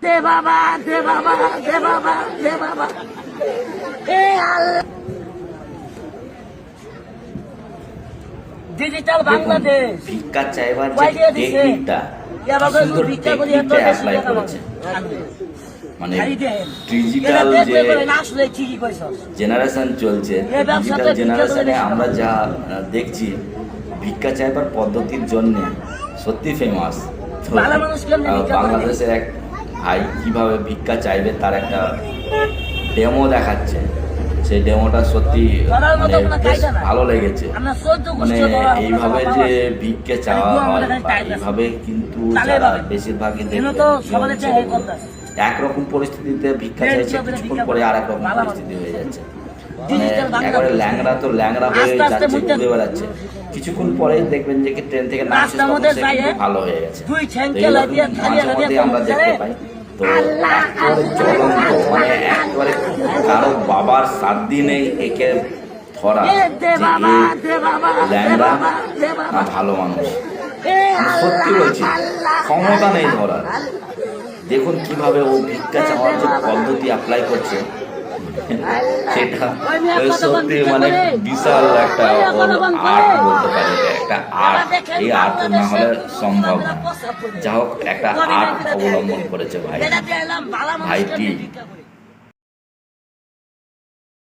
দে বাবা, দে বাবা, দে বাবা, দে বাবা। এ আল্লাহ, ডিজিটাল বাংলাদেশ ভিক্ষা চাইবার যে টেকনিকটা, সুন্দর টেকনিকটা অ্যাপ্লাই করেছে। মানে ডিজিটাল যে জেনারেশন চলছে, ডিজিটাল জেনারেশনে আমরা যা দেখছি ভিক্ষা চাইবার পদ্ধতির জন্য সত্যি ফেমাস। তো বাংলাদেশের এক ভাই কিভাবে ভিক্ষা চাইবে তার একটা ডেমো দেখাচ্ছে। সেই ডেমোটা সত্যি মানে বেশ ভালো লেগেছে। মানে এইভাবে যে ভিক্ষা চাওয়া হয়, এইভাবে কিন্তু যারা বেশিরভাগই একরকম পরিস্থিতিতে ভিক্ষা চাইছে, কিছুক্ষণ পরে আর এক রকম পরিস্থিতি হয়ে যাচ্ছে। মানে একেবারে ল্যাংড়া তো ল্যাংড়া হয়ে যাচ্ছে, ঘুরে বেড়াচ্ছে। কিছুক্ষণ পরেই দেখবেন যে ট্রেন থেকে নামছে ভালো হয়ে গেছে। মাঝে মধ্যে আমরা দেখতে পাই। তো একেবারে জ্বলন্ত, মানে একেবারে কারো বাবার 7 দিনে একে ধরা যে ল্যাংড়া না ভালো মানুষ। সত্যি বলছি, ক্ষমতা নেই ধরার। দেখুন কিভাবে ও ভিক্ষা চাওয়ার যে পদ্ধতি অ্যাপ্লাই করছে, সেটা সত্যি মানে বিশাল একটা আর্ট বলতে পারি। একটা আর্ট, এই আর্ট না হলে সম্ভব না। যা হোক, একটা আর্ট অবলম্বন করেছে ভাইটি।